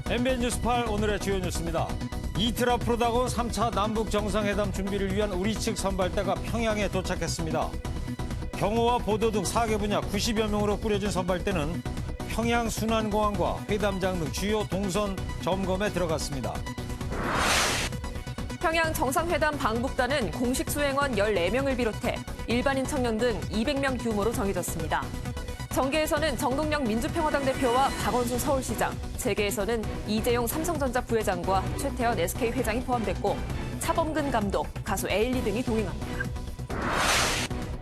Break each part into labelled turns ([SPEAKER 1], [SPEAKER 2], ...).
[SPEAKER 1] MBN 뉴스 8 오늘의 주요 뉴스입니다. 이틀 앞으로 다가온 3차 남북 정상회담 준비를 위한 우리 측 선발대가 평양에 도착했습니다. 경호와 보도 등 4개 분야 90여 명으로 꾸려진 선발대는 평양 순안공항과 회담장 등 주요 동선 점검에 들어갔습니다.
[SPEAKER 2] 평양 정상회담 방북단은 공식 수행원 14명을 비롯해 일반인 청년 등 200명 규모로 정해졌습니다. 정계에서는 정동영 민주평화당 대표와 박원순 서울시장, 재계에서는 이재용 삼성전자 부회장과 최태원 SK 회장이 포함됐고 차범근 감독, 가수 에일리 등이 동행합니다.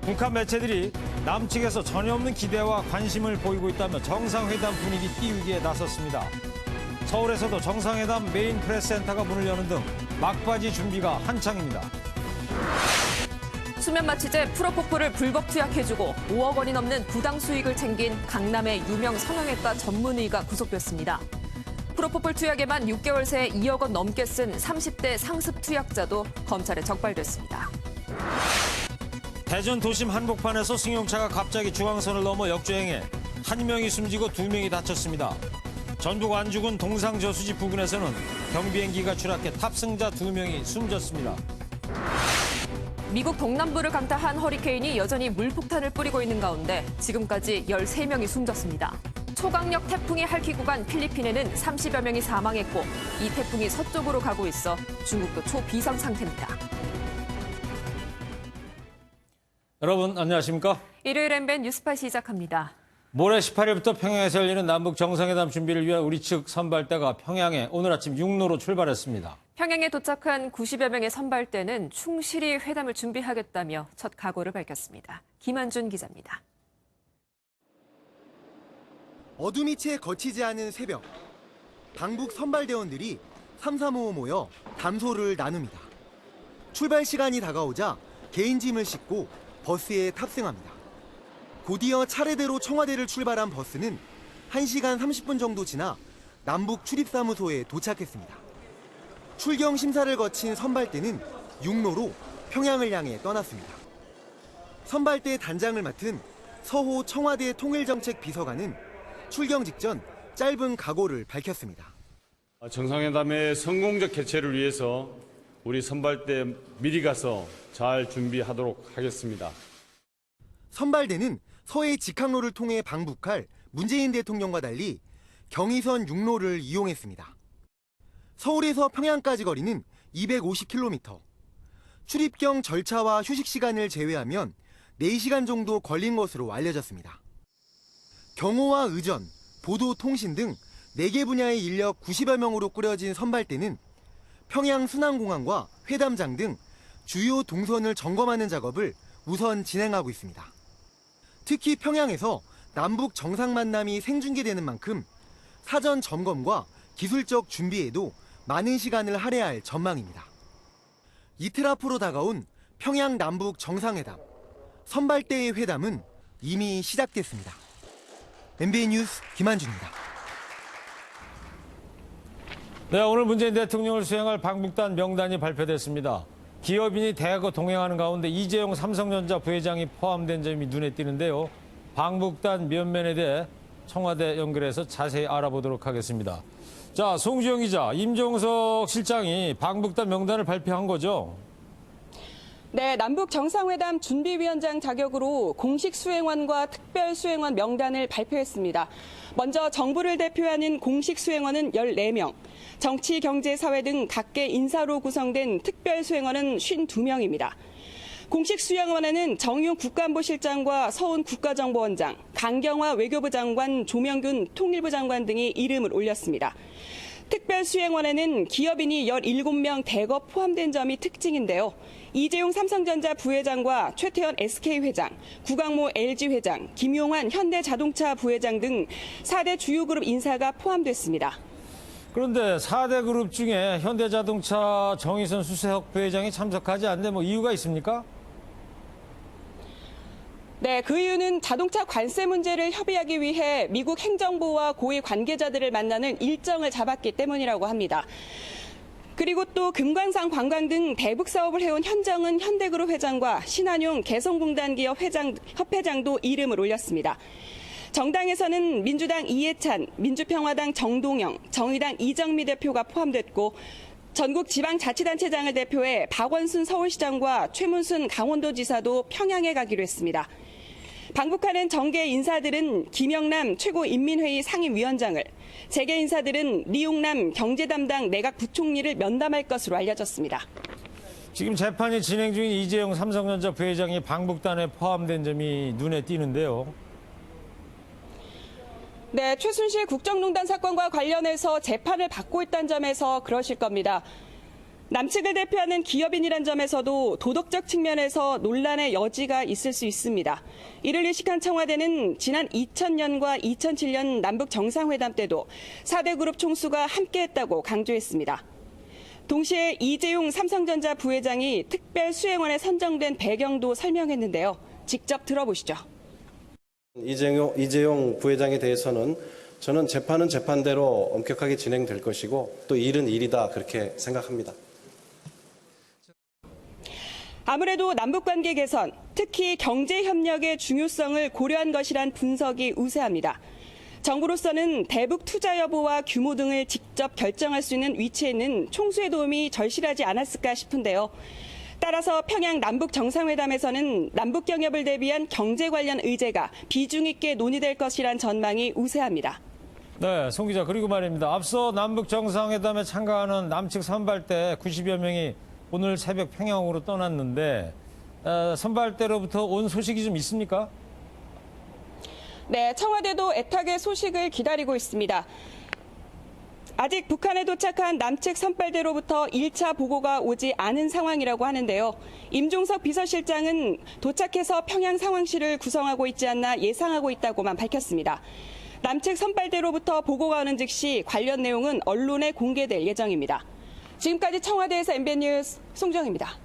[SPEAKER 1] 북한 매체들이 남측에서 전혀 없는 기대와 관심을 보이고 있다며 정상회담 분위기 띄우기에 나섰습니다. 서울에서도 정상회담 메인 프레스센터가 문을 여는 등 막바지 준비가 한창입니다.
[SPEAKER 2] 수면마취제 프로포폴을 불법 투약해주고 5억 원이 넘는 부당 수익을 챙긴 강남의 유명 성형외과 전문의가 구속됐습니다. 프로포폴 투약에만 6개월 새 2억 원 넘게 쓴 30대 상습 투약자도 검찰에 적발됐습니다.
[SPEAKER 1] 대전 도심 한복판에서 승용차가 갑자기 중앙선을 넘어 역주행해 한 명이 숨지고 2명이 다쳤습니다. 전북 안주군 동상저수지 부근에서는 경비행기가 추락해 탑승자 2명이 숨졌습니다.
[SPEAKER 2] 미국 동남부를 강타한 허리케인이 여전히 물폭탄을 뿌리고 있는 가운데 지금까지 13명이 숨졌습니다. 초강력 태풍이 핥히고 간 필리핀에는 30여 명이 사망했고 이 태풍이 서쪽으로 가고 있어 중국도 초비상 상태입니다.
[SPEAKER 1] 여러분 안녕하십니까?
[SPEAKER 2] 일요일 MBN 뉴스8 시작합니다.
[SPEAKER 1] 모레 18일부터 평양에서 열리는 남북 정상회담 준비를 위한 우리 측 선발대가 평양에 오늘 아침 육로로 출발했습니다.
[SPEAKER 2] 평양에 도착한 90여 명의 선발대는 충실히 회담을 준비하겠다며 첫 각오를 밝혔습니다. 김한준 기자입니다.
[SPEAKER 3] 어둠이 채 거치지 않은 새벽, 방북 선발대원들이 삼삼오오 모여 담소를 나눕니다. 출발 시간이 다가오자 개인 짐을 싣고 버스에 탑승합니다. 곧이어 차례대로 청와대를 출발한 버스는 1시간 30분 정도 지나 남북 출입사무소에 도착했습니다. 출경 심사를 거친 선발대는 육로로 평양을 향해 떠났습니다. 선발대 단장을 맡은 서호 청와대 통일정책 비서관은 출경 직전 짧은 각오를 밝혔습니다.
[SPEAKER 4] 정상회담의 성공적 개최를 위해서 우리 선발대 미리 가서 잘 준비하도록 하겠습니다.
[SPEAKER 3] 선발대는 서해 직항로를 통해 방북할 문재인 대통령과 달리 경의선 육로를 이용했습니다. 서울에서 평양까지 거리는 250km. 출입경 절차와 휴식 시간을 제외하면 4시간 정도 걸린 것으로 알려졌습니다. 경호와 의전, 보도 통신 등 4개 분야의 인력 90여 명으로 꾸려진 선발대는 평양 순안공항과 회담장 등 주요 동선을 점검하는 작업을 우선 진행하고 있습니다. 특히 평양에서 남북 정상 만남이 생중계되는 만큼 사전 점검과 기술적 준비에도 많은 시간을 할애할 전망입니다. 이틀 앞으로 다가온 평양 남북 정상회담. 선발대의 회담은 이미 시작됐습니다. MBN 뉴스 김한준입니다.
[SPEAKER 1] 네, 오늘 문재인 대통령을 수행할 방북단 명단이 발표됐습니다. 기업인이 대거 동행하는 가운데 이재용 삼성전자 부회장이 포함된 점이 눈에 띄는데요. 방북단 면면에 대해 청와대 연결해서 자세히 알아보도록 하겠습니다. 자, 송주영 기자, 임종석 실장이 방북단 명단을 발표한 거죠?
[SPEAKER 5] 네, 남북 정상회담 준비위원장 자격으로 공식 수행원과 특별 수행원 명단을 발표했습니다. 먼저 정부를 대표하는 공식 수행원은 14명, 정치, 경제, 사회 등 각계 인사로 구성된 특별 수행원은 52명입니다. 공식 수행원에는 정용 국가안보실장과 서훈 국가정보원장, 강경화 외교부 장관, 조명균 통일부 장관 등이 이름을 올렸습니다. 특별 수행원에는 기업인이 17명 대거 포함된 점이 특징인데요. 이재용 삼성전자 부회장과 최태원 SK 회장, 구강모 LG 회장, 김용환 현대자동차 부회장 등 4대 주요 그룹 인사가 포함됐습니다.
[SPEAKER 1] 그런데 4대 그룹 중에 현대자동차 정의선 수석 부회장이 참석하지 않는 이유가 있습니까?
[SPEAKER 5] 네, 그 이유는 자동차 관세 문제를 협의하기 위해 미국 행정부와 고위 관계자들을 만나는 일정을 잡았기 때문이라고 합니다. 그리고 또 금관산 관광 등 대북 사업을 해온 현정은 현대그룹 회장과 신한용 개성공단 기업 협회장도 이름을 올렸습니다. 정당에서는 민주당 이해찬, 민주평화당 정동영, 정의당 이정미 대표가 포함됐고 전국 지방자치단체장을 대표해 박원순 서울시장과 최문순 강원도지사도 평양에 가기로 했습니다. 방북하는 정계 인사들은 김영남 최고인민회의 상임위원장을, 재계 인사들은 리용남 경제담당 내각 부총리를 면담할 것으로 알려졌습니다.
[SPEAKER 1] 지금 재판이 진행 중인 이재용 삼성전자 부회장이 방북단에 포함된 점이 눈에 띄는데요.
[SPEAKER 5] 네, 최순실 국정농단 사건과 관련해서 재판을 받고 있다는 점에서 그러실 겁니다. 남측을 대표하는 기업인이란 점에서도 도덕적 측면에서 논란의 여지가 있을 수 있습니다. 이를 의식한 청와대는 지난 2000년과 2007년 남북 정상회담 때도 4대 그룹 총수가 함께했다고 강조했습니다. 동시에 이재용 삼성전자 부회장이 특별 수행원에 선정된 배경도 설명했는데요. 직접 들어보시죠.
[SPEAKER 6] 이재용 부회장에 대해서는 저는 재판은 재판대로 엄격하게 진행될 것이고 또 일은 일이다 그렇게 생각합니다.
[SPEAKER 5] 아무래도 남북관계 개선, 특히 경제협력의 중요성을 고려한 것이란 분석이 우세합니다. 정부로서는 대북 투자 여부와 규모 등을 직접 결정할 수 있는 위치에 있는 총수의 도움이 절실하지 않았을까 싶은데요. 따라서 평양 남북 정상회담에서는 남북 경협을 대비한 경제 관련 의제가 비중 있게 논의될 것이란 전망이 우세합니다.
[SPEAKER 1] 네, 송 기자, 그리고 말입니다. 앞서 남북 정상회담에 참가하는 남측 선발대 90여 명이 오늘 새벽 평양으로 떠났는데 선발대로부터 온 소식이 좀 있습니까?
[SPEAKER 5] 네, 청와대도 애타게 소식을 기다리고 있습니다. 아직 북한에 도착한 남측 선발대로부터 1차 보고가 오지 않은 상황이라고 하는데요. 임종석 비서실장은 도착해서 평양 상황실을 구성하고 있지 않나 예상하고 있다고만 밝혔습니다. 남측 선발대로부터 보고가 오는 즉시 관련 내용은 언론에 공개될 예정입니다. 지금까지 청와대에서 MBN 뉴스 송정입니다.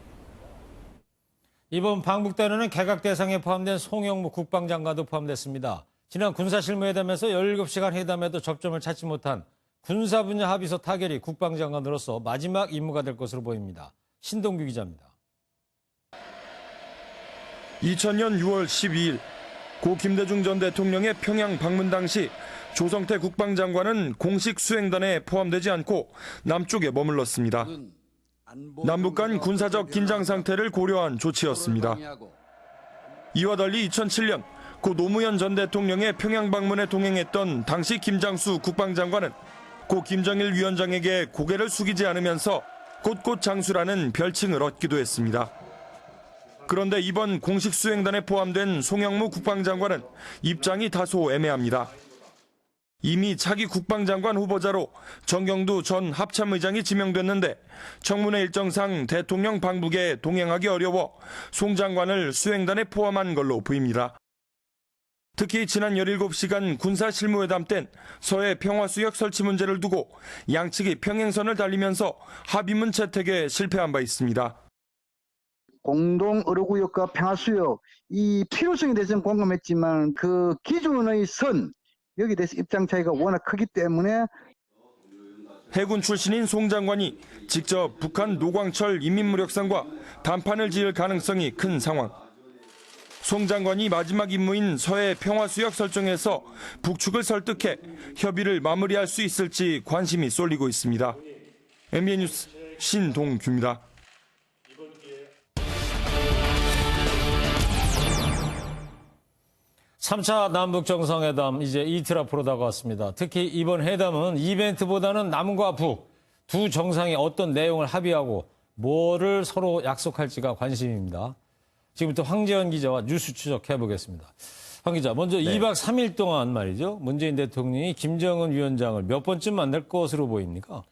[SPEAKER 1] 이번 방북단에는 개각 대상에 포함된 송영무 국방장관도 포함됐습니다. 지난 군사실무회담에서 17시간 회담에도 접점을 찾지 못한 군사 분야 합의서 타결이 국방장관으로서 마지막 임무가 될 것으로 보입니다. 신동규 기자입니다.
[SPEAKER 7] 2000년 6월 12일 고 김대중 전 대통령의 평양 방문 당시 조성태 국방장관은 공식 수행단에 포함되지 않고 남쪽에 머물렀습니다. 남북 간 군사적 긴장 상태를 고려한 조치였습니다. 이와 달리 2007년 고 노무현 전 대통령의 평양 방문에 동행했던 당시 김장수 국방장관은 고 김정일 위원장에게 고개를 숙이지 않으면서 꽃꽃 장수라는 별칭을 얻기도 했습니다. 그런데 이번 공식 수행단에 포함된 송영무 국방장관은 입장이 다소 애매합니다. 이미 차기 국방장관 후보자로 정경두 전 합참의장이 지명됐는데 청문회 일정상 대통령 방북에 동행하기 어려워 송 장관을 수행단에 포함한 걸로 보입니다. 특히 지난 17시간 군사실무회담 땐 서해 평화수역 설치 문제를 두고 양측이 평행선을 달리면서 합의문 채택에 실패한 바 있습니다.
[SPEAKER 8] 공동 의료구역과 평화수역 이 필요성에 대해서는 공감했지만 그 기준의 선 여기에 대해서 입장 차이가 워낙 크기 때문에
[SPEAKER 7] 해군 출신인 송 장관이 직접 북한 노광철 인민무력상과 담판을 지을 가능성이 큰 상황. 송 장관이 마지막 임무인 서해 평화수역 설정에서 북측을 설득해 협의를 마무리할 수 있을지 관심이 쏠리고 있습니다. MBN 뉴스 신동규입니다.
[SPEAKER 1] 3차 남북 정상회담 이제 이틀 앞으로 다가왔습니다. 특히 이번 회담은 이벤트보다는 남과 북 두 정상이 어떤 내용을 합의하고 뭐를 서로 약속할지가 관심입니다. 지금부터 황재원 기자와 뉴스 추적해 보겠습니다. 황 기자, 먼저 2박 3일 동안 말이죠. 문재인 대통령이 김정은 위원장을 몇 번쯤 만날 것으로 보입니까?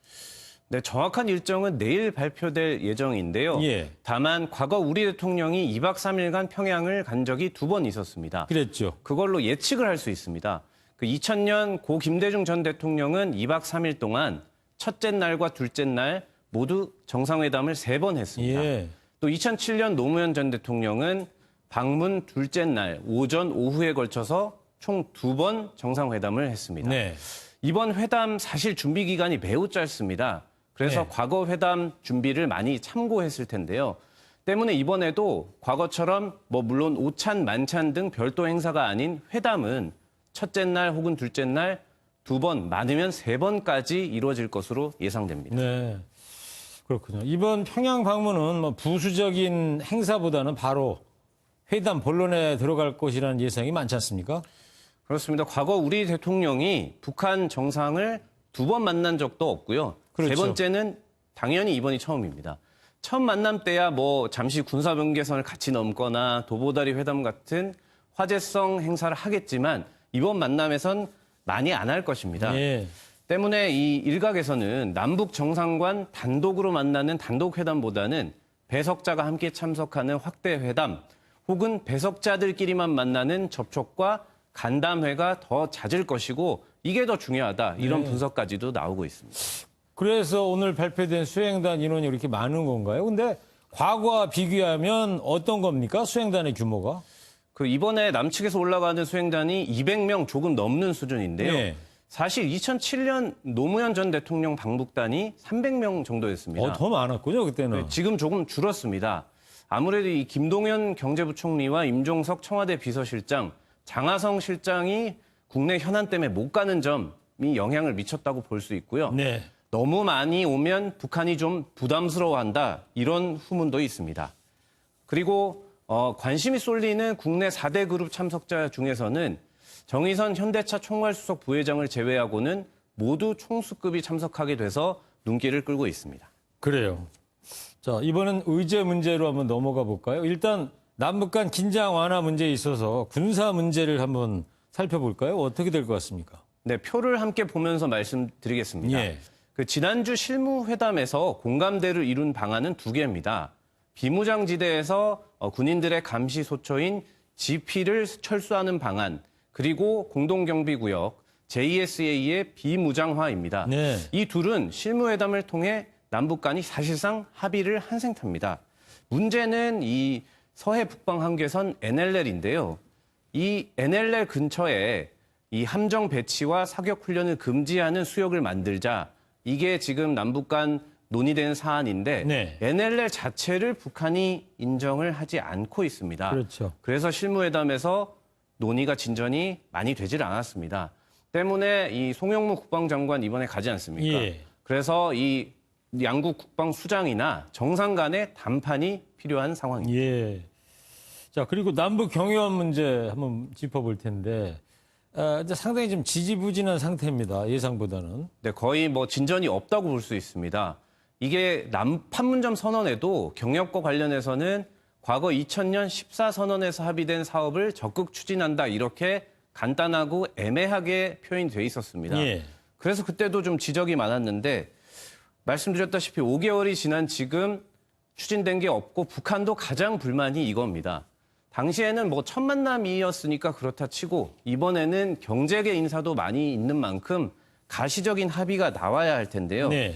[SPEAKER 9] 네, 정확한 일정은 내일 발표될 예정인데요.
[SPEAKER 1] 예.
[SPEAKER 9] 다만 과거 우리 대통령이 2박 3일간 평양을 간 적이 2번 있었습니다.
[SPEAKER 1] 그랬죠.
[SPEAKER 9] 그걸로 예측을 할 수 있습니다. 2000년 고 김대중 전 대통령은 2박 3일 동안 첫째 날과 둘째 날 모두 정상회담을 3번 했습니다.
[SPEAKER 1] 예.
[SPEAKER 9] 또 2007년 노무현 전 대통령은 방문 둘째 날 오전 오후에 걸쳐서 총 2번 정상회담을 했습니다.
[SPEAKER 1] 네.
[SPEAKER 9] 이번 회담 사실 준비 기간이 매우 짧습니다. 그래서
[SPEAKER 1] 네.
[SPEAKER 9] 과거 회담 준비를 많이 참고했을 텐데요. 때문에 이번에도 과거처럼 물론 오찬, 만찬 등 별도 행사가 아닌 회담은 첫째 날 혹은 둘째 날 2번, 많으면 3번까지 이루어질 것으로 예상됩니다.
[SPEAKER 1] 네. 그렇군요. 이번 평양 방문은 뭐 부수적인 행사보다는 바로 회담 본론에 들어갈 것이라는 예상이 많지 않습니까?
[SPEAKER 9] 그렇습니다. 과거 우리 대통령이 북한 정상을 2번 만난 적도 없고요.
[SPEAKER 1] 그렇죠.
[SPEAKER 9] 3번째는 당연히 이번이 처음입니다. 첫 만남 때야 뭐 잠시 군사분계선을 같이 넘거나 도보다리 회담 같은 화제성 행사를 하겠지만 이번 만남에선 많이 안 할 것입니다.
[SPEAKER 1] 예.
[SPEAKER 9] 때문에 이 일각에서는 남북 정상관 단독으로 만나는 단독 회담보다는 배석자가 함께 참석하는 확대 회담 혹은 배석자들끼리만 만나는 접촉과 간담회가 더 잦을 것이고 이게 더 중요하다. 이런 분석까지도 나오고 있습니다.
[SPEAKER 1] 그래서 오늘 발표된 수행단 인원이 이렇게 많은 건가요? 근데 과거와 비교하면 어떤 겁니까? 수행단의 규모가?
[SPEAKER 9] 그 이번에 남측에서 올라가는 수행단이 200명 조금 넘는 수준인데요.
[SPEAKER 1] 예.
[SPEAKER 9] 사실 2007년 노무현 전 대통령 방북단이 300명 정도였습니다.
[SPEAKER 1] 더 많았군요, 그때는.
[SPEAKER 9] 지금 조금 줄었습니다. 아무래도 이 김동연 경제부총리와 임종석 청와대 비서실장, 장하성 실장이 국내 현안 때문에 못 가는 점이 영향을 미쳤다고 볼 수 있고요.
[SPEAKER 1] 네.
[SPEAKER 9] 너무 많이 오면 북한이 좀 부담스러워한다. 이런 후문도 있습니다. 그리고 관심이 쏠리는 국내 4대 그룹 참석자 중에서는 정의선 현대차 총괄수석 부회장을 제외하고는 모두 총수급이 참석하게 돼서 눈길을 끌고 있습니다.
[SPEAKER 1] 그래요. 자, 이번엔 의제 문제로 한번 넘어가 볼까요? 일단 남북 간 긴장 완화 문제에 있어서 군사 문제를 한번 살펴볼까요? 어떻게 될 것 같습니까?
[SPEAKER 9] 네, 표를 함께 보면서 말씀드리겠습니다.
[SPEAKER 1] 예.
[SPEAKER 9] 그 지난주 실무회담에서 공감대를 이룬 방안은 2개입니다. 비무장지대에서 군인들의 감시 소초인 GP를 철수하는 방안, 그리고 공동경비구역, JSA의 비무장화입니다.
[SPEAKER 1] 네.
[SPEAKER 9] 이 둘은 실무회담을 통해 남북 간이 사실상 합의를 한 셈탑니다. 문제는 이 서해 북방 한계선 NLL인데요. 이 NLL 근처에 이 함정 배치와 사격 훈련을 금지하는 수역을 만들자. 이게 지금 남북 간 논의된 사안인데
[SPEAKER 1] 네.
[SPEAKER 9] NLL 자체를 북한이 인정을 하지 않고 있습니다.
[SPEAKER 1] 그렇죠.
[SPEAKER 9] 그래서 실무회담에서 논의가 진전이 많이 되질 않았습니다. 때문에 이 송영무 국방장관 이번에 가지 않습니까?
[SPEAKER 1] 예.
[SPEAKER 9] 그래서 이 양국 국방수장이나 정상 간의談判이 필요한 상황입니다.
[SPEAKER 1] 예. 자, 그리고 남북 경유한 문제 한번 짚어볼 텐데, 이제 상당히 좀 지지부진한 상태입니다. 예상보다는.
[SPEAKER 9] 네, 거의 뭐 진전이 없다고 볼 수 있습니다. 이게 판문점 선언에도 경협과 관련해서는 과거 2000년 14선언에서 합의된 사업을 적극 추진한다 이렇게 간단하고 애매하게 표현돼 있었습니다.
[SPEAKER 1] 예.
[SPEAKER 9] 그래서 그때도 좀 지적이 많았는데 말씀드렸다시피 5개월이 지난 지금 추진된 게 없고 북한도 가장 불만이 이겁니다. 당시에는 뭐 첫 만남이었으니까 그렇다 치고 이번에는 경제계 인사도 많이 있는 만큼 가시적인 합의가 나와야 할 텐데요.
[SPEAKER 1] 네.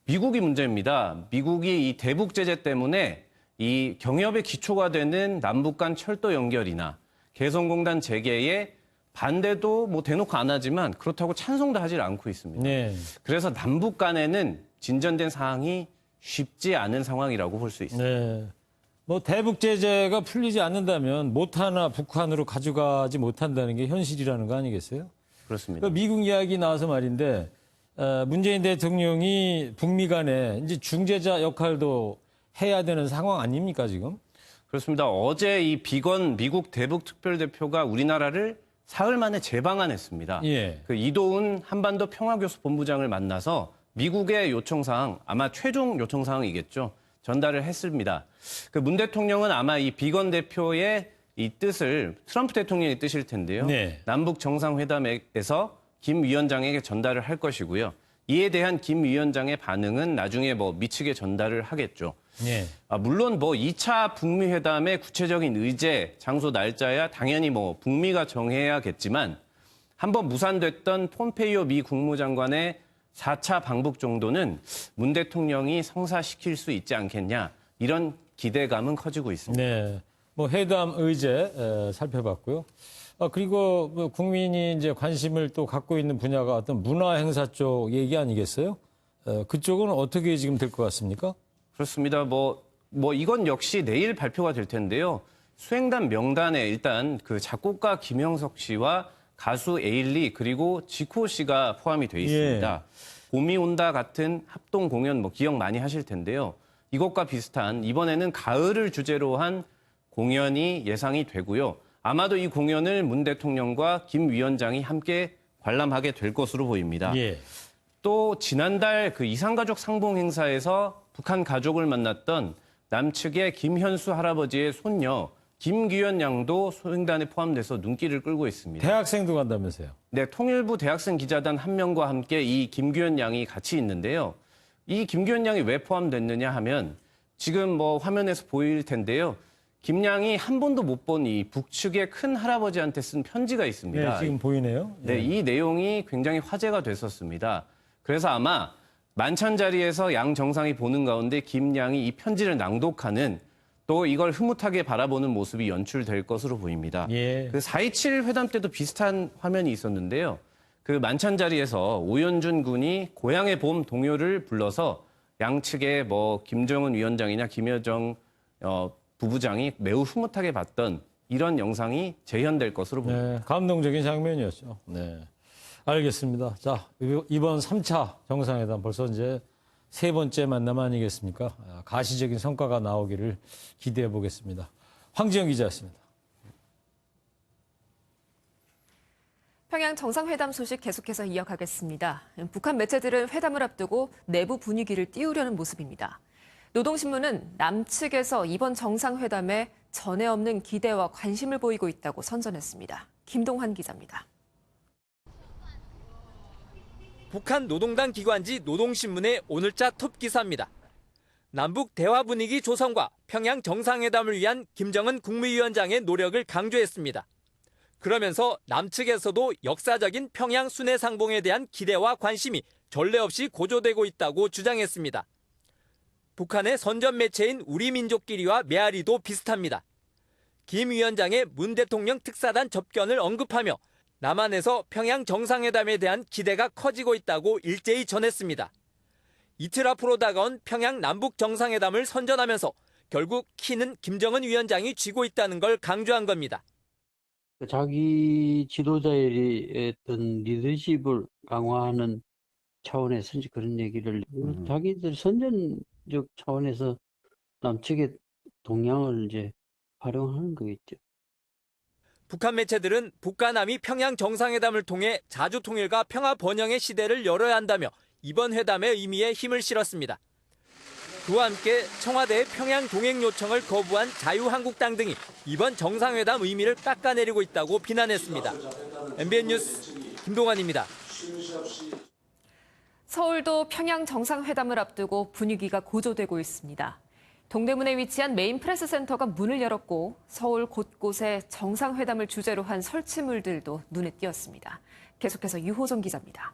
[SPEAKER 9] 미국이 문제입니다. 미국이 이 대북 제재 때문에 이 경협의 기초가 되는 남북 간 철도 연결이나 개성공단 재개에 반대도 뭐 대놓고 안 하지만 그렇다고 찬성도 하질 않고 있습니다.
[SPEAKER 1] 네.
[SPEAKER 9] 그래서 남북 간에는 진전된 사항이 쉽지 않은 상황이라고 볼 수 있습니다.
[SPEAKER 1] 네. 뭐 대북 제재가 풀리지 않는다면 못 하나 북한으로 가져가지 못한다는 게 현실이라는 거 아니겠어요?
[SPEAKER 9] 그렇습니다.
[SPEAKER 1] 미국 이야기 나와서 말인데 문재인 대통령이 북미 간에 이제 중재자 역할도 해야 되는 상황 아닙니까 지금?
[SPEAKER 9] 그렇습니다. 어제 이 비건 미국 대북 특별대표가 우리나라를 사흘 만에 재방한했습니다.
[SPEAKER 1] 예.
[SPEAKER 9] 그 이도훈 한반도 평화교섭 본부장을 만나서 미국의 요청사항, 아마 최종 요청사항이겠죠. 전달을 했습니다. 그 문 대통령은 아마 이 비건 대표의 이 뜻을 트럼프 대통령의 뜻일 텐데요.
[SPEAKER 1] 네.
[SPEAKER 9] 남북 정상회담에서 김 위원장에게 전달을 할 것이고요. 이에 대한 김 위원장의 반응은 나중에 뭐 미측에 전달을 하겠죠.
[SPEAKER 1] 네.
[SPEAKER 9] 물론 뭐 2차 북미 회담의 구체적인 의제, 장소, 날짜야 당연히 뭐 북미가 정해야겠지만 한번 무산됐던 폼페이오 미 국무장관의 4차 방북 정도는 문 대통령이 성사시킬 수 있지 않겠냐 이런 기대감은 커지고 있습니다.
[SPEAKER 1] 네. 뭐 회담 의제 살펴봤고요. 그리고 뭐 국민이 이제 관심을 또 갖고 있는 분야가 어떤 문화 행사 쪽 얘기 아니겠어요? 그쪽은 어떻게 지금 될 것 같습니까?
[SPEAKER 9] 그렇습니다. 뭐 이건 역시 내일 발표가 될 텐데요. 수행단 명단에 일단 그 작곡가 김영석 씨와 가수 에일리 그리고 지코 씨가 포함이 돼 있습니다. 봄이 온다 같은 합동 공연 기억 많이 하실 텐데요. 이것과 비슷한 이번에는 가을을 주제로 한 공연이 예상이 되고요. 아마도 이 공연을 문 대통령과 김 위원장이 함께 관람하게 될 것으로 보입니다. 또 지난달 그 이산가족 상봉 행사에서 북한 가족을 만났던 남측의 김현수 할아버지의 손녀 김규현 양도 수행단에 포함돼서 눈길을 끌고 있습니다.
[SPEAKER 1] 대학생도 간다면서요?
[SPEAKER 9] 네, 통일부 대학생 기자단 한 명과 함께 이 김규현 양이 같이 있는데요. 이 김규현 양이 왜 포함됐느냐 하면 지금 화면에서 보일 텐데요. 김 양이 한 번도 못 본 이 북측의 큰 할아버지한테 쓴 편지가 있습니다.
[SPEAKER 1] 네, 지금 보이네요.
[SPEAKER 9] 네, 이 내용이 굉장히 화제가 됐었습니다. 그래서 아마 만찬 자리에서 양 정상이 보는 가운데 김 양이 이 편지를 낭독하는 또 이걸 흐뭇하게 바라보는 모습이 연출될 것으로 보입니다. 그 4.27 회담 때도 비슷한 화면이 있었는데요. 그 만찬 자리에서 오연준 군이 고향의 봄 동요를 불러서 양측의 김정은 위원장이나 김여정 부부장이 매우 흐뭇하게 봤던 이런 영상이 재현될 것으로 보입니다.
[SPEAKER 1] 네, 감동적인 장면이었죠. 네, 알겠습니다. 자, 이번 3차 정상회담 벌써 이제 세 번째 만남 아니겠습니까? 가시적인 성과가 나오기를 기대해 보겠습니다. 황지영 기자였습니다.
[SPEAKER 2] 평양 정상회담 소식 계속해서 이어가겠습니다. 북한 매체들은 회담을 앞두고 내부 분위기를 띄우려는 모습입니다. 노동신문은 남측에서 이번 정상회담에 전에 없는 기대와 관심을 보이고 있다고 선전했습니다. 김동환 기자입니다.
[SPEAKER 10] 북한 노동당 기관지 노동신문의 오늘자 톱 기사입니다. 남북 대화 분위기 조성과 평양 정상회담을 위한 김정은 국무위원장의 노력을 강조했습니다. 그러면서 남측에서도 역사적인 평양 순회 상봉에 대한 기대와 관심이 전례 없이 고조되고 있다고 주장했습니다. 북한의 선전 매체인 우리민족끼리와 메아리도 비슷합니다. 김 위원장의 문 대통령 특사단 접견을 언급하며 남한에서 평양 정상회담에 대한 기대가 커지고 있다고 일제히 전했습니다. 이틀 앞으로 다가온 평양 남북 정상회담을 선전하면서 결국 키는 김정은 위원장이 쥐고 있다는 걸 강조한 겁니다.
[SPEAKER 11] 자기 지도자의 어떤 리더십을 강화하는 차원에서 이제 그런 얘기를 자기들 선전적 차원에서 남측의 동향을 이제 활용하는 거겠죠.
[SPEAKER 10] 북한 매체들은 북과 남이 평양 정상회담을 통해 자주 통일과 평화 번영의 시대를 열어야 한다며 이번 회담의 의미에 힘을 실었습니다. 그와 함께 청와대의 평양 동행 요청을 거부한 자유한국당 등이 이번 정상회담 의미를 깎아내리고 있다고 비난했습니다. MBN 뉴스 김동환입니다.
[SPEAKER 2] 서울도 평양 정상회담을 앞두고 분위기가 고조되고 있습니다. 동대문에 위치한 메인 프레스 센터가 문을 열었고 서울 곳곳에 정상회담을 주제로 한 설치물들도 눈에 띄었습니다. 계속해서 유호정 기자입니다.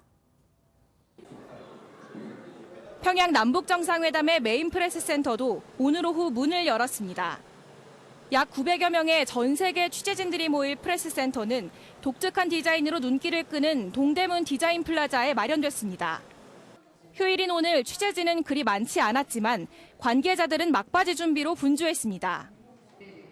[SPEAKER 12] 평양 남북정상회담의 메인 프레스 센터도 오늘 오후 문을 열었습니다. 약 900여 명의 전 세계 취재진들이 모일 프레스 센터는 독특한 디자인으로 눈길을 끄는 동대문 디자인 플라자에 마련됐습니다. 휴일인 오늘 취재진은 그리 많지 않았지만 관계자들은 막바지 준비로 분주했습니다.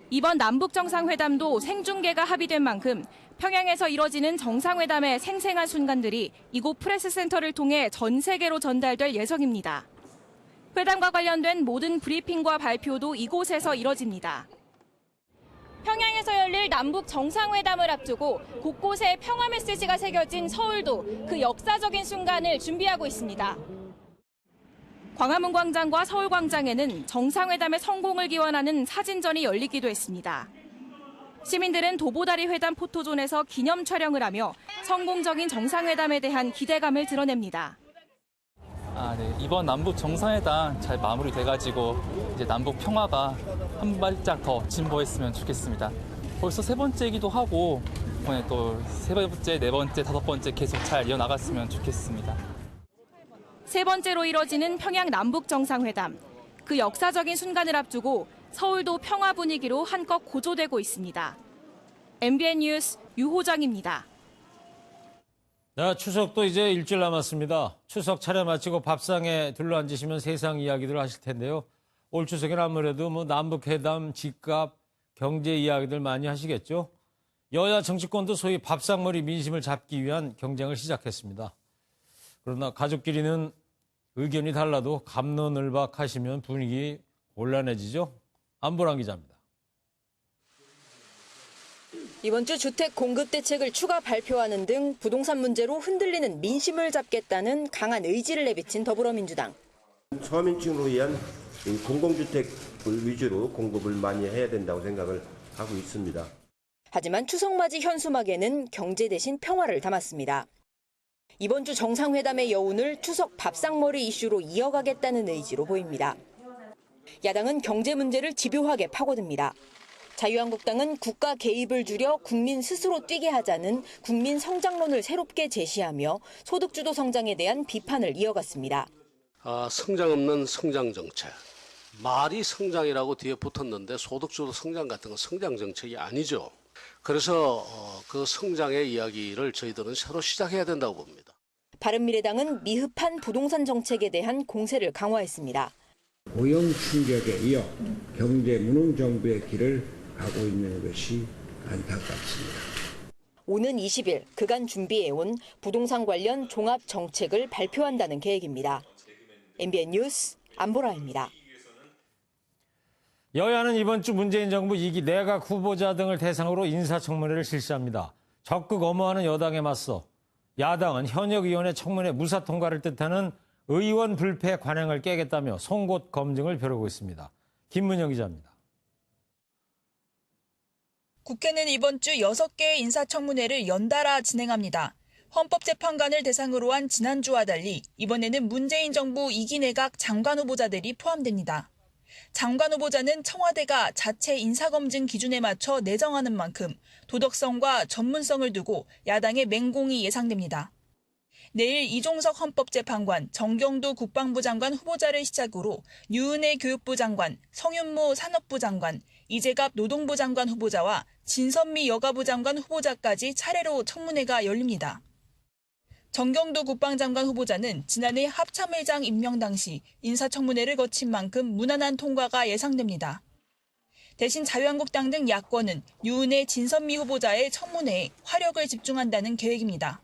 [SPEAKER 12] 이번 남북정상회담도 생중계가 합의된 만큼 평양에서 이뤄지는 정상회담의 생생한 순간들이 이곳 프레스센터를 통해 전 세계로 전달될 예정입니다. 회담과 관련된 모든 브리핑과 발표도 이곳에서 이뤄집니다. 평양에서 열릴 남북 정상회담을 앞두고 곳곳에 평화 메시지가 새겨진 서울도 그 역사적인 순간을 준비하고 있습니다. 광화문 광장과 서울광장에는 정상회담의 성공을 기원하는 사진전이 열리기도 했습니다. 시민들은 도보다리 회담 포토존에서 기념 촬영을 하며 성공적인 정상회담에 대한 기대감을 드러냅니다.
[SPEAKER 13] 네. 이번 남북 정상회담 잘 마무리돼가지고 이제 남북 평화가 한 발짝 더 진보했으면 좋겠습니다. 벌써 세 번째이기도 하고 이번에 또 세 번째, 네 번째, 다섯 번째 계속 잘 이어나갔으면 좋겠습니다.
[SPEAKER 12] 세 번째로 이뤄지는 평양 남북 정상회담. 그 역사적인 순간을 앞두고 서울도 평화 분위기로 한껏 고조되고 있습니다. MBN 뉴스 유호정입니다.
[SPEAKER 1] 네, 추석도 이제 일주일 남았습니다. 추석 차례 마치고 밥상에 둘러앉으시면 세상 이야기들 하실 텐데요. 올 추석에는 아무래도 남북회담, 집값, 경제 이야기들 많이 하시겠죠. 여야 정치권도 소위 밥상머리 민심을 잡기 위한 경쟁을 시작했습니다. 그러나 가족끼리는 의견이 달라도 갑론을박하시면 분위기 곤란해지죠. 안보람 기자입니다.
[SPEAKER 14] 이번 주 주택 공급 대책을 추가 발표하는 등 부동산 문제로 흔들리는 민심을 잡겠다는 강한 의지를 내비친 더불어민주당.
[SPEAKER 15] 서민층으로 위한 공공주택을 위주로 공급을 많이 해야 된다고 생각을 하고 있습니다.
[SPEAKER 14] 하지만 추석맞이 현수막에는 경제 대신 평화를 담았습니다. 이번 주 정상회담의 여운을 추석 밥상머리 이슈로 이어가겠다는 의지로 보입니다. 야당은 경제 문제를 집요하게 파고듭니다. 자유한국당은 국가 개입을 줄여 국민 스스로 뛰게 하자는 국민 성장론을 새롭게 제시하며 소득주도 성장에 대한 비판을 이어갔습니다.
[SPEAKER 16] 성장 없는 성장 정책. 말이 성장이라고 뒤에 붙었는데 소득주도 성장 같은 건 성장 정책이 아니죠. 그래서 그 성장의 이야기를 저희들은 새로 시작해야 된다고 봅니다.
[SPEAKER 14] 바른미래당은 미흡한 부동산 정책에 대한 공세를 강화했습니다.
[SPEAKER 17] 고용 충격에 이어 경제 무능 정부의 길을 가고 있는 것이 안타깝습니다.
[SPEAKER 14] 오는 20일 그간 준비해온 부동산 관련 종합 정책을 발표한다는 계획입니다. MBN 뉴스 안보라입니다.
[SPEAKER 1] 여야는 이번 주 문재인 정부 2기 내각 후보자 등을 대상으로 인사청문회를 실시합니다. 적극 엄호하는 여당에 맞서 야당은 현역 의원의 청문회 무사 통과를 뜻하는 의원 불패 관행을 깨겠다며 송곳 검증을 벼르고 있습니다. 김문영 기자입니다.
[SPEAKER 18] 국회는 이번 주 6개의 인사청문회를 연달아 진행합니다. 헌법재판관을 대상으로 한 지난주와 달리 이번에는 문재인 정부 2기 내각 장관 후보자들이 포함됩니다. 장관 후보자는 청와대가 자체 인사검증 기준에 맞춰 내정하는 만큼 도덕성과 전문성을 두고 야당의 맹공이 예상됩니다. 내일 이종석 헌법재판관, 정경도 국방부 장관 후보자를 시작으로 유은혜 교육부 장관, 성윤모 산업부 장관, 이재갑 노동부 장관 후보자와 진선미 여가부 장관 후보자까지 차례로 청문회가 열립니다. 정경도 국방장관 후보자는 지난해 합참의장 임명 당시 인사청문회를 거친 만큼 무난한 통과가 예상됩니다. 대신 자유한국당 등 야권은 유은혜 진선미 후보자의 청문회에 화력을 집중한다는 계획입니다.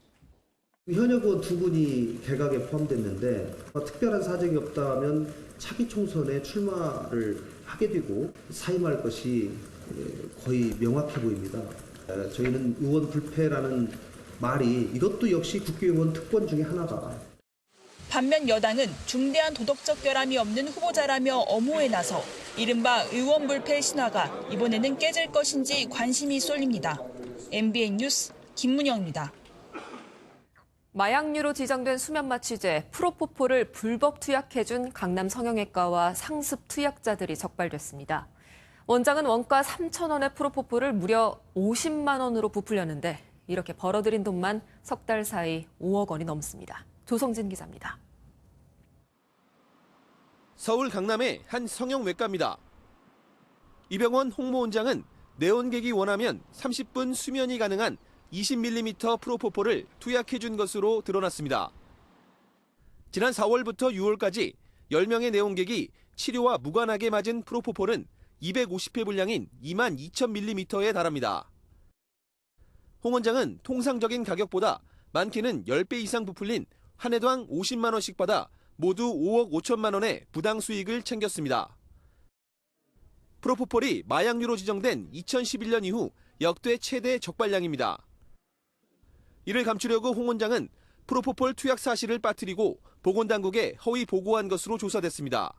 [SPEAKER 19] 현역 의원 두 분이 개각에 포함됐는데 특별한 사정이 없다면 차기 총선에 출마를 하게 되고 사임할 것이 거의 명확해 보입니다. 저희는 의원 불패라는 말이 이것도 역시 국회의원 특권 중에 하나다.
[SPEAKER 18] 반면 여당은 중대한 도덕적 결함이 없는 후보자라며 엄호에 나서 이른바 의원 불패 신화가 이번에는 깨질 것인지 관심이 쏠립니다. MBN 뉴스 김문영입니다.
[SPEAKER 2] 마약류로 지정된 수면마취제 프로포폴을 불법 투약해준 강남 성형외과와 상습 투약자들이 적발됐습니다. 원장은 원가 3,000원의 프로포폴을 무려 50만 원으로 부풀렸는데 이렇게 벌어들인 돈만 석 달 사이 5억 원이 넘습니다. 조성진 기자입니다.
[SPEAKER 20] 서울 강남의 한 성형외과입니다. 이 병원 홍모원장은 내원객이 원하면 30분 수면이 가능한 20mm 프로포폴을 투약해준 것으로 드러났습니다. 지난 4월부터 6월까지 10명의 내원객이 치료와 무관하게 맞은 프로포폴은 250회 분량인 22,000mm에 달합니다. 홍 원장은 통상적인 가격보다 많게는 10배 이상 부풀린 한 해당 50만 원씩 받아 모두 5억 5천만 원의 부당 수익을 챙겼습니다. 프로포폴이 마약류로 지정된 2011년 이후 역대 최대 적발량입니다. 이를 감추려고 홍 원장은 프로포폴 투약 사실을 빠뜨리고 보건당국에 허위 보고한 것으로 조사됐습니다.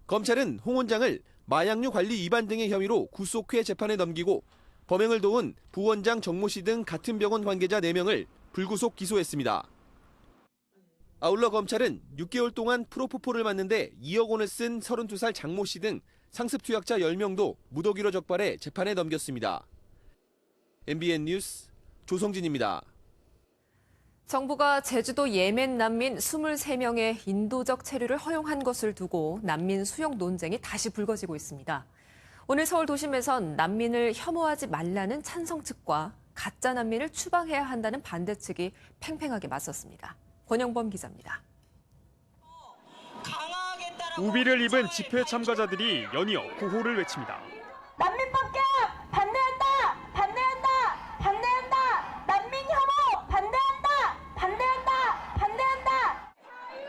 [SPEAKER 20] 검찰은 홍 원장을 마약류 관리 위반 등의 혐의로 구속해 재판에 넘기고 범행을 도운 부원장 정모 씨 등 같은 병원 관계자 4명을 불구속 기소했습니다. 아울러 검찰은 6개월 동안 프로포폴을 맞는데 2억 원을 쓴 32살 장모 씨 등 상습 투약자 10명도 무더기로 적발해 재판에 넘겼습니다. MBN 뉴스 조성진입니다.
[SPEAKER 2] 정부가 제주도 예멘 난민 23명의 인도적 체류를 허용한 것을 두고 난민 수용 논쟁이 다시 불거지고 있습니다. 오늘 서울 도심에선 난민을 혐오하지 말라는 찬성 측과 가짜 난민을 추방해야 한다는 반대 측이 팽팽하게 맞섰습니다. 권영범 기자입니다.
[SPEAKER 21] 우비를 입은 집회 참가자들이 연이어 구호를 외칩니다.
[SPEAKER 22] 난민 폭격! 반대한다! 반대한다!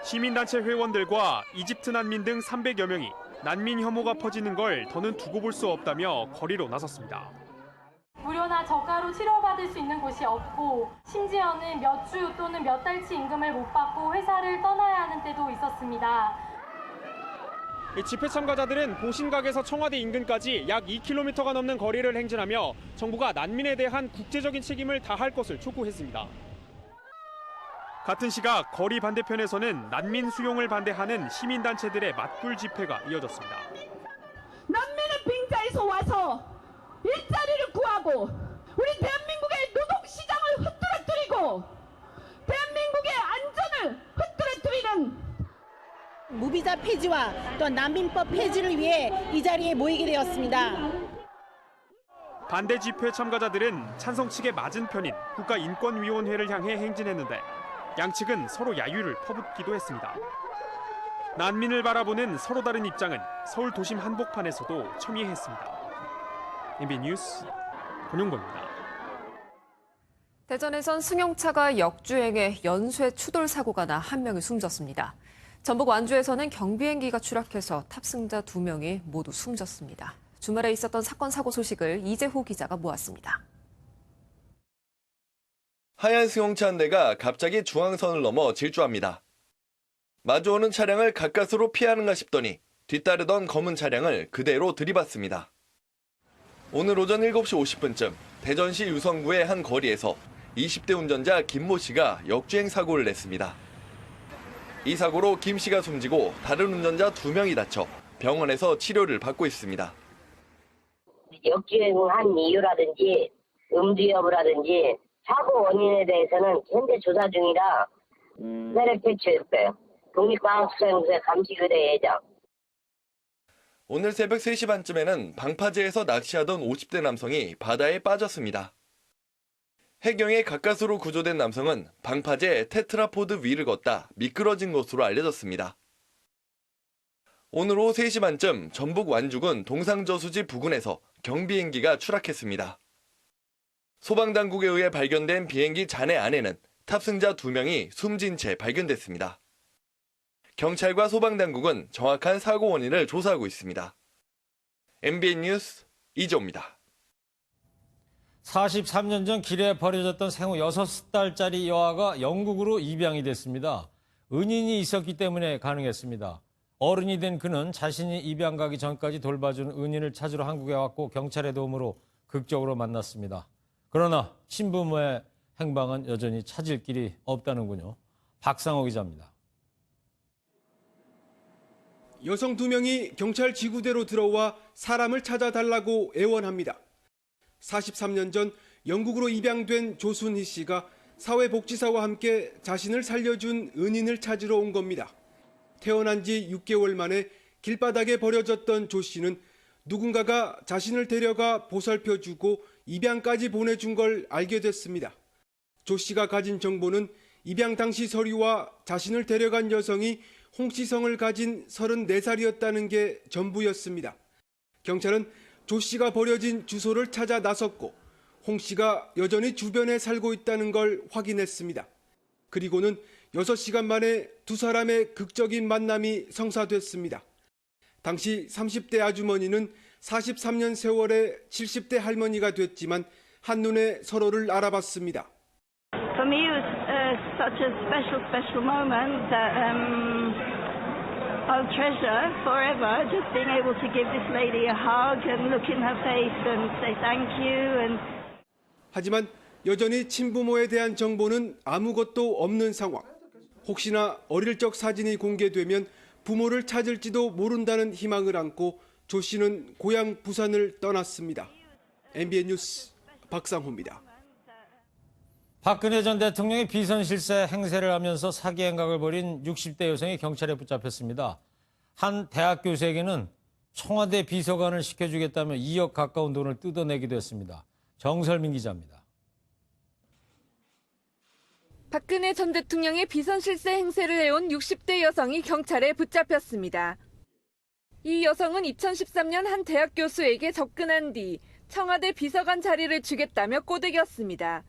[SPEAKER 21] 시민단체 회원들과 이집트 난민 등 300여 명이 난민 혐오가 퍼지는 걸 더는 두고 볼 수 없다며 거리로 나섰습니다.
[SPEAKER 4] 무료나 저가로 치료받을 수 있는 곳이 없고 심지어는 몇 주 또는 몇 달치 임금을 못 받고 회사를 떠나야 하는 때도 있었습니다.
[SPEAKER 21] 집회 참가자들은 공신각에서 청와대 인근까지 약 2km가 넘는 거리를 행진하며 정부가 난민에 대한 국제적인 책임을 다할 것을 촉구했습니다. 같은 시각 거리 반대편에서는 난민 수용을 반대하는 시민단체들의 맞불 집회가 이어졌습니다.
[SPEAKER 22] 난민은 빈자에서 와서 일자리를 구하고 우리 대한민국의 노동시장을 흩뜨러뜨리고 대한민국의 안전을 흩뜨러뜨리는
[SPEAKER 23] 무비자 폐지와 또 난민법 폐지를 위해 이 자리에 모이게 되었습니다.
[SPEAKER 21] 반대 집회 참가자들은 찬성 측의 맞은편인 국가인권위원회를 향해 행진했는데 양측은 서로 야유를 퍼붓기도 했습니다. 난민을 바라보는 서로 다른 입장은 서울 도심 한복판에서도 첨예했습니다. MB 뉴스 권용범입니다.
[SPEAKER 2] 대전에선 승용차가 역주행해 연쇄 추돌 사고가 나 한 명이 숨졌습니다. 전북 완주에서는 경비행기가 추락해서 탑승자 2명이 모두 숨졌습니다. 주말에 있었던 사건 사고 소식을 이재호 기자가 모았습니다.
[SPEAKER 24] 하얀 승용차 한 대가 갑자기 중앙선을 넘어 질주합니다. 마주오는 차량을 가까스로 피하는가 싶더니 뒤따르던 검은 차량을 그대로 들이받습니다. 오늘 오전 7시 50분쯤 대전시 유성구의 한 거리에서 20대 운전자 김모 씨가 역주행 사고를 냈습니다. 이 사고로 김 씨가 숨지고 다른 운전자 2명이 다쳐 병원에서 치료를 받고 있습니다.
[SPEAKER 25] 역주행한 이유라든지 음주 여부라든지 사고 원인에 대해서는 현재 조사 중이라 수사를 폐출했어요. 국립과학수사연구소의 감시교대 예정.
[SPEAKER 24] 오늘 새벽 3시 반쯤에는 방파제에서 낚시하던 50대 남성이 바다에 빠졌습니다. 해경에 가까스로 구조된 남성은 방파제 테트라포드 위를 걷다 미끄러진 것으로 알려졌습니다. 오늘 오후 3시 반쯤 전북 완주군 동상저수지 부근에서 경비행기가 추락했습니다. 소방당국에 의해 발견된 비행기 잔해 안에는 탑승자 2명이 숨진 채 발견됐습니다. 경찰과 소방당국은 정확한 사고 원인을 조사하고 있습니다. MBN 뉴스 이재호입니다.
[SPEAKER 1] 43년 전 길에 버려졌던 생후 6달짜리 여아가 영국으로 입양이 됐습니다. 은인이 있었기 때문에 가능했습니다. 어른이 된 그는 자신이 입양 가기 전까지 돌봐준 은인을 찾으러 한국에 왔고 경찰의 도움으로 극적으로 만났습니다. 그러나 친부모의 행방은 여전히 찾을 길이 없다는군요. 박상호 기자입니다.
[SPEAKER 26] 여성 2명이 경찰 지구대로 들어와 사람을 찾아달라고 애원합니다. 43년 전 영국으로 입양된 조순희 씨가 사회복지사와 함께 자신을 살려준 은인을 찾으러 온 겁니다. 태어난 지 6개월 만에 길바닥에 버려졌던 조 씨는 누군가가 자신을 데려가 보살펴주고 입양까지 보내준 걸 알게 됐습니다. 조 씨가 가진 정보는 입양 당시 서류와 자신을 데려간 여성이 홍씨성을 가진 34살이었다는 게 전부였습니다. 경찰은 조 씨가 버려진 주소를 찾아 나섰고 홍 씨가 여전히 주변에 살고 있다는 걸 확인했습니다. 그리고는 6시간 만에 두 사람의 극적인 만남이 성사됐습니다. 당시 30대 아주머니는 43년 세월에 70대 할머니가 됐지만 한눈에 서로를 알아봤습니다.
[SPEAKER 27] For me, it was such a special moment that I'll treasure forever. Just being able to give this lady a hug and look in her face and say thank you.
[SPEAKER 26] 하지만 여전히 친부모에 대한 정보는 아무것도 없는 상황. 혹시나 어릴 적 사진이 공개되면 부모를 찾을지도 모른다는 희망을 안고 조 씨는 고향 부산을 떠났습니다. MBN 뉴스 박상호입니다.
[SPEAKER 1] 박근혜 전 대통령이 비선실세 행세를 하면서 사기 행각을 벌인 60대 여성이 경찰에 붙잡혔습니다. 한 대학 교수에게는 청와대 비서관을 시켜주겠다며 2억 가까운 돈을 뜯어내기도 했습니다. 정설민 기자입니다.
[SPEAKER 28] 박근혜 전 대통령의 비선실세 행세를 해온 60대 여성이 경찰에 붙잡혔습니다. 이 여성은 2013년 한 대학 교수에게 접근한 뒤 청와대 비서관 자리를 주겠다며 꼬드겼습니다.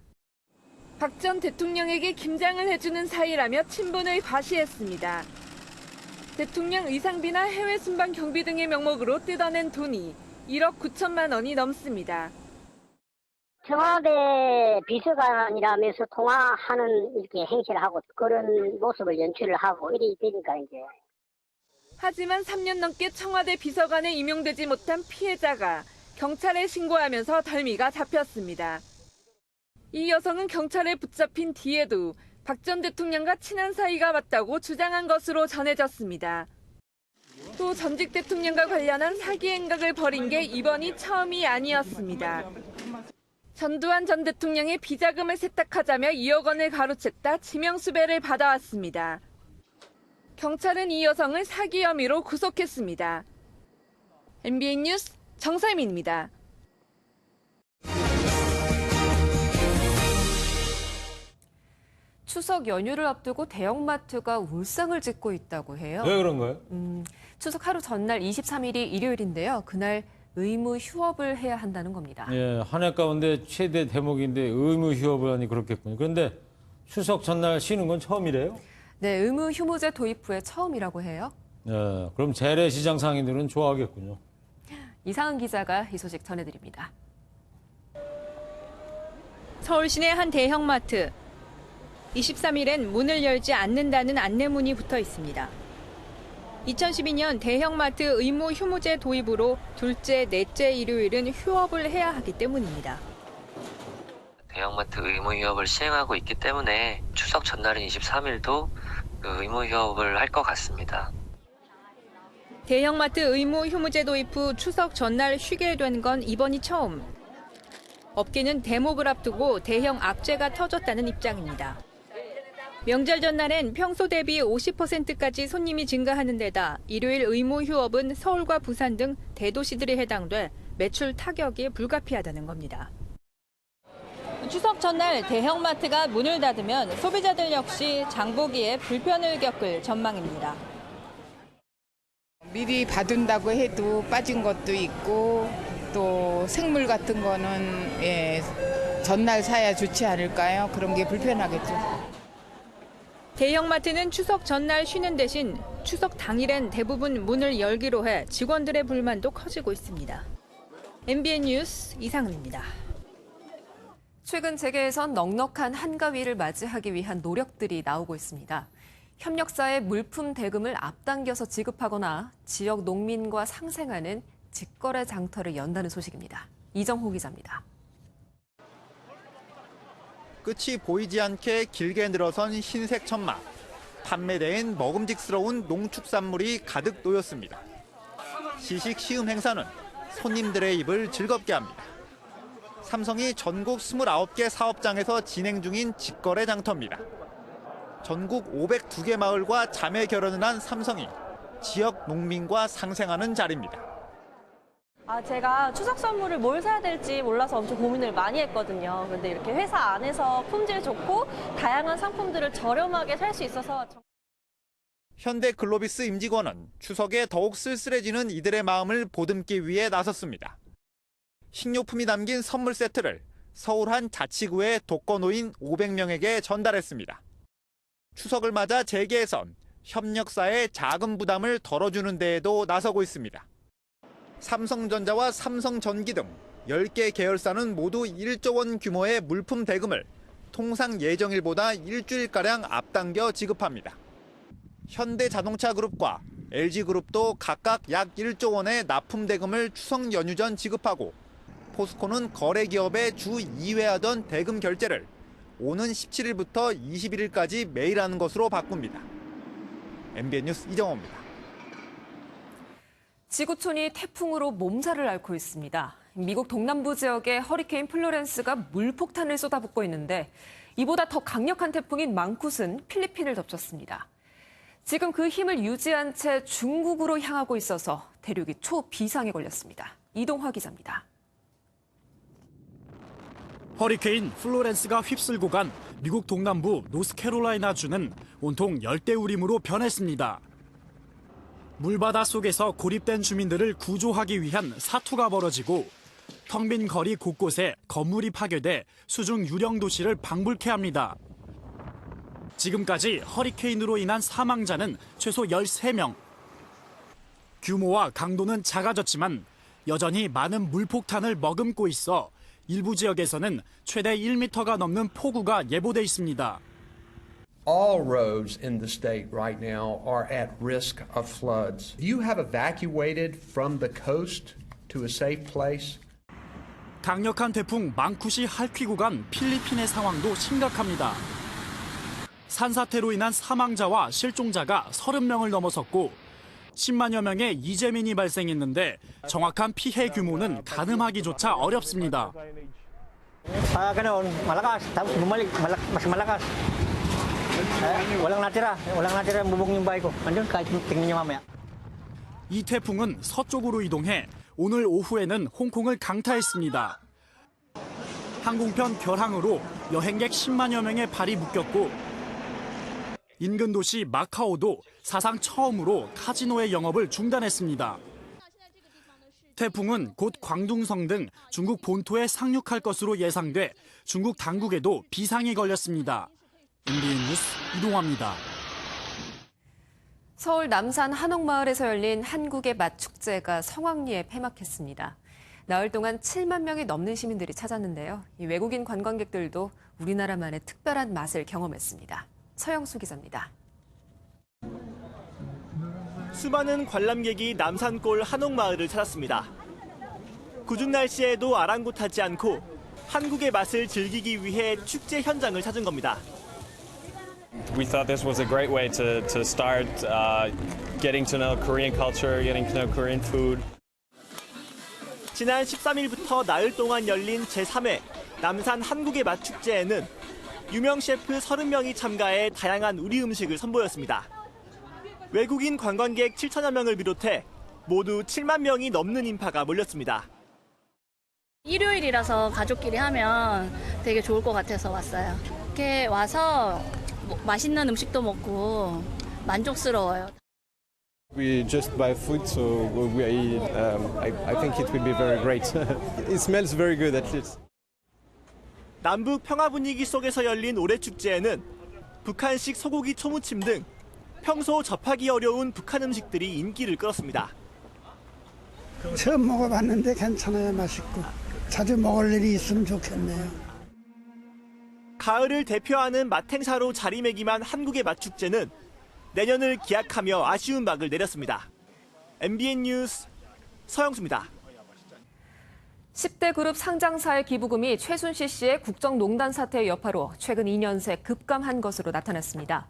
[SPEAKER 28] 박 전 대통령에게 김장을 해주는 사이라며 친분을 과시했습니다. 대통령 의상비나 해외 순방 경비 등의 명목으로 뜯어낸 돈이 1억 9천만 원이 넘습니다.
[SPEAKER 25] 청와대 비서관이라면서 통화하는 이렇게 행세를 하고 그런 모습을 연출을 하고 이래 되니까 이제.
[SPEAKER 28] 하지만 3년 넘게 청와대 비서관에 임용되지 못한 피해자가 경찰에 신고하면서 덜미가 잡혔습니다. 이 여성은 경찰에 붙잡힌 뒤에도 박 전 대통령과 친한 사이가 맞다고 주장한 것으로 전해졌습니다. 또 전직 대통령과 관련한 사기 행각을 벌인 게 이번이 처음이 아니었습니다. 전두환 전 대통령의 비자금을 세탁하자며 2억 원을 가로챘다 지명수배를 받아왔습니다. 경찰은 이 여성을 사기 혐의로 구속했습니다. MBN 뉴스 정설민입니다.
[SPEAKER 2] 추석 연휴를 앞두고 대형마트가 울상을 짓고 있다고 해요.
[SPEAKER 1] 왜 그런가요?
[SPEAKER 2] 추석 하루 전날 23일이 일요일인데요. 그날 의무 휴업을 해야 한다는 겁니다.
[SPEAKER 1] 예, 한 해 가운데 최대 대목인데 의무 휴업을 하니 그렇겠군요. 그런데 추석 전날 쉬는 건 처음이래요?
[SPEAKER 2] 네, 의무 휴무제 도입 후에 처음이라고 해요.
[SPEAKER 1] 예, 그럼 재래시장 상인들은 좋아하겠군요.
[SPEAKER 2] 이상은 기자가 이 소식 전해드립니다.
[SPEAKER 12] 서울 시내 한 대형마트. 23일엔 문을 열지 않는다는 안내문이 붙어 있습니다. 2012년 대형마트 의무 휴무제 도입으로 둘째, 넷째 일요일은 휴업을 해야 하기 때문입니다.
[SPEAKER 3] 대형마트 의무 휴업을 시행하고 있기 때문에 추석 전날인 23일도 의무 휴업을 할 것 같습니다.
[SPEAKER 12] 대형마트 의무 휴무제 도입 후 추석 전날 쉬게 된 건 이번이 처음. 업계는 대목을 앞두고 대형 악재가 터졌다는 입장입니다. 명절 전날엔 평소 대비 50%까지 손님이 증가하는 데다 일요일 의무 휴업은 서울과 부산 등 대도시들에 해당돼 매출 타격이 불가피하다는 겁니다. 추석 전날 대형마트가 문을 닫으면 소비자들 역시 장보기에 불편을 겪을 전망입니다.
[SPEAKER 5] 미리 받은다고 해도 빠진 것도 있고 또 생물 같은 거는 전날 사야 좋지 않을까요? 그런 게 불편하겠죠.
[SPEAKER 12] 대형마트는 추석 전날 쉬는 대신 추석 당일엔 대부분 문을 열기로 해 직원들의 불만도 커지고 있습니다. MBN 뉴스 이상은입니다.
[SPEAKER 2] 최근 재계에선 넉넉한 한가위를 맞이하기 위한 노력들이 나오고 있습니다. 협력사의 물품 대금을 앞당겨서 지급하거나 지역 농민과 상생하는 직거래 장터를 연다는 소식입니다. 이정호 기자입니다.
[SPEAKER 6] 끝이 보이지 않게 길게 늘어선 흰색 천막. 판매대엔 먹음직스러운 농축산물이 가득 놓였습니다. 시식 시음 행사는 손님들의 입을 즐겁게 합니다. 삼성이 전국 29개 사업장에서 진행 중인 직거래 장터입니다. 전국 502개 마을과 자매 결연을 한 삼성이 지역 농민과 상생하는 자리입니다.
[SPEAKER 7] 제가 추석 선물을 뭘 사야 될지 몰라서 엄청 고민을 많이 했거든요. 근데 이렇게 회사 안에서 품질 좋고 다양한 상품들을 저렴하게 살 수 있어서.
[SPEAKER 6] 현대글로비스 임직원은 추석에 더욱 쓸쓸해지는 이들의 마음을 보듬기 위해 나섰습니다. 식료품이 담긴 선물 세트를 서울 한 자치구의 독거노인 500명에게 전달했습니다. 추석을 맞아 재계에선 협력사의 자금 부담을 덜어주는 데에도 나서고 있습니다. 삼성전자와 삼성전기 등 10개 계열사는 모두 1조 원 규모의 물품 대금을 통상 예정일보다 일주일가량 앞당겨 지급합니다. 현대자동차그룹과 LG그룹도 각각 약 1조 원의 납품 대금을 추석 연휴 전 지급하고 포스코는 거래기업에 주 2회 하던 대금 결제를 오는 17일부터 21일까지 매일 하는 것으로 바꿉니다. MBN 뉴스 이정호입니다.
[SPEAKER 2] 지구촌이 태풍으로 몸살을 앓고 있습니다. 미국 동남부 지역에 허리케인 플로렌스가 물폭탄을 쏟아붓고 있는데 이보다 더 강력한 태풍인 망쿠스는 필리핀을 덮쳤습니다. 지금 그 힘을 유지한 채 중국으로 향하고 있어서 대륙이 초비상에 걸렸습니다. 이동화 기자입니다.
[SPEAKER 8] 허리케인 플로렌스가 휩쓸고 간 미국 동남부 노스캐롤라이나주는 온통 열대우림으로 변했습니다. 물바다 속에서 고립된 주민들을 구조하기 위한 사투가 벌어지고 텅 빈 거리 곳곳에 건물이 파괴돼 수중 유령 도시를 방불케 합니다. 지금까지 허리케인으로 인한 사망자는 최소 13명. 규모와 강도는 작아졌지만 여전히 많은 물폭탄을 머금고 있어 일부 지역에서는 최대 1m가 넘는 폭우가 예보돼 있습니다.
[SPEAKER 9] All roads in the state right now are at risk of floods. You have evacuated from the coast to a safe place?
[SPEAKER 8] 강력한 태풍 망쿠시 할퀴 구간 필리핀의 상황도 심각합니다. 산사태로 인한 사망자와 실종자가 30명을 넘어섰고 10만여 명의 이재민이 발생했는데 정확한 피해 규모는 가늠하기조차 어렵습니다. 이 태풍은 서쪽으로 이동해 오늘 오후에는 홍콩을 강타했습니다. 항공편 결항으로 여행객 10만여 명의 발이 묶였고 인근 도시 마카오도 사상 처음으로 카지노의 영업을 중단했습니다. 태풍은 곧 광둥성 등 중국 본토에 상륙할 것으로 예상돼 중국 당국에도 비상이 걸렸습니다. MBN 뉴스 이동화입니다.
[SPEAKER 2] 서울 남산 한옥마을에서 열린 한국의 맛 축제가 성황리에 폐막했습니다. 나흘 동안 7만 명이 넘는 시민들이 찾았는데요. 이 외국인 관광객들도 우리나라만의 특별한 맛을 경험했습니다. 서영수 기자입니다.
[SPEAKER 10] 수많은 관람객이 남산골 한옥마을을 찾았습니다. 궂은 날씨에도 아랑곳하지 않고 한국의 맛을 즐기기 위해 축제 현장을 찾은 겁니다.
[SPEAKER 11] We thought this was a great way to start getting to know Korean culture, getting to know Korean food.
[SPEAKER 10] 지난 13일부터 나흘 동안 열린 제3회 남산 한국의 맛 축제에는 유명 셰프 30명이 참가해 다양한 우리 음식을 선보였습니다. 외국인 관광객 7천여 명을 비롯해 모두 7만 명이 넘는 인파가 몰렸습니다.
[SPEAKER 13] 일요일이라서 가족끼리 하면 되게 좋을 것 같아서 왔어요. 이렇게 와서 맛있는 음식도 먹고 만족스러워요.
[SPEAKER 14] We just buy food, so we eat. I think it will be very great. It smells very good, at least.
[SPEAKER 10] 남북 평화 분위기 속에서 열린 올해 축제에는 북한식 소고기 초무침 등 평소 접하기 어려운 북한 음식들이 인기를 끌었습니다.
[SPEAKER 15] 처음 먹어봤는데 괜찮아요. 맛있고. 자주 먹을 일이 있으면 좋겠네요.
[SPEAKER 10] 가을을 대표하는 맛 행사로 자리매김한 한국의 맛 축제는 내년을 기약하며 아쉬운 막을 내렸습니다. MBN 뉴스 서영수입니다.
[SPEAKER 2] 10대 그룹 상장사의 기부금이 최순실 씨의 국정농단 사태의 여파로 최근 2년 새 급감한 것으로 나타났습니다.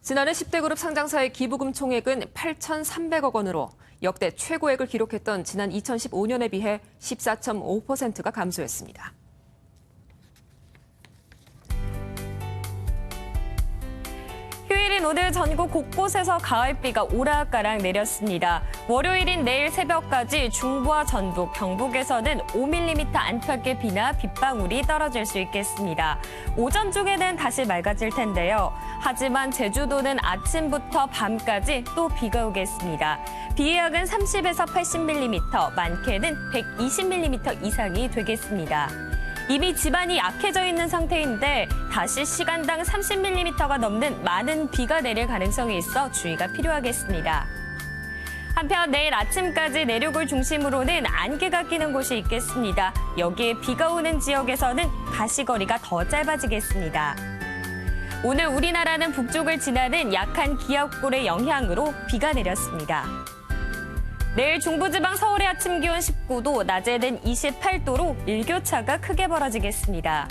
[SPEAKER 2] 지난해 10대 그룹 상장사의 기부금 총액은 8,300억 원으로 역대 최고액을 기록했던 지난 2015년에 비해 14.5%가 감소했습니다.
[SPEAKER 16] 휴일인 오늘 전국 곳곳에서 가을비가 오락가락 내렸습니다. 월요일인 내일 새벽까지 중부와 전북, 경북에서는 5mm 안팎의 비나 빗방울이 떨어질 수 있겠습니다. 오전 중에는 다시 맑아질 텐데요. 하지만 제주도는 아침부터 밤까지 또 비가 오겠습니다. 비의 양은 30에서 80mm, 많게는 120mm 이상이 되겠습니다. 이미 지반이 약해져 있는 상태인데 다시 시간당 30mm가 넘는 많은 비가 내릴 가능성이 있어 주의가 필요하겠습니다. 한편 내일 아침까지 내륙을 중심으로는 안개가 끼는 곳이 있겠습니다. 여기에 비가 오는 지역에서는 가시거리가 더 짧아지겠습니다. 오늘 우리나라는 북쪽을 지나는 약한 기압골의 영향으로 비가 내렸습니다. 내일 중부지방 서울의 아침 기온 19도, 낮에는 28도로 일교차가 크게 벌어지겠습니다.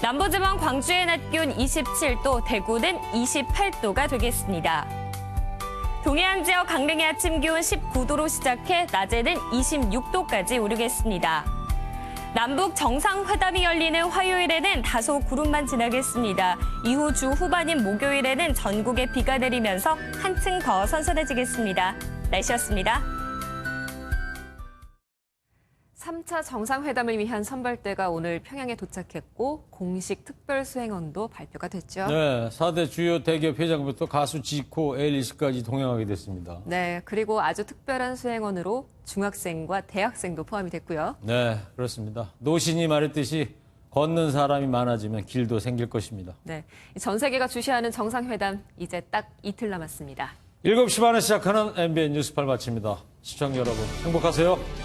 [SPEAKER 16] 남부지방 광주의 낮 기온 27도, 대구는 28도가 되겠습니다. 동해안 지역 강릉의 아침 기온 19도로 시작해 낮에는 26도까지 오르겠습니다. 남북 정상회담이 열리는 화요일에는 다소 구름만 지나겠습니다. 이후 주 후반인 목요일에는 전국에 비가 내리면서 한층 더 선선해지겠습니다. 날씨였습니다.
[SPEAKER 2] 3차 정상회담을 위한 선발대가 오늘 평양에 도착했고 공식 특별 수행원도 발표가 됐죠.
[SPEAKER 1] 네, 4대 주요 대기업 회장부터 가수 지코, 에일리시까지 동행하게 됐습니다.
[SPEAKER 2] 네, 그리고 아주 특별한 수행원으로 중학생과 대학생도 포함이 됐고요.
[SPEAKER 1] 네, 그렇습니다. 노신이 말했듯이 걷는 사람이 많아지면 길도 생길 것입니다.
[SPEAKER 2] 네, 전 세계가 주시하는 정상회담 이제 딱 이틀 남았습니다.
[SPEAKER 1] 7시 반에 시작하는 MBN 뉴스팔 마칩니다. 시청자 여러분 행복하세요.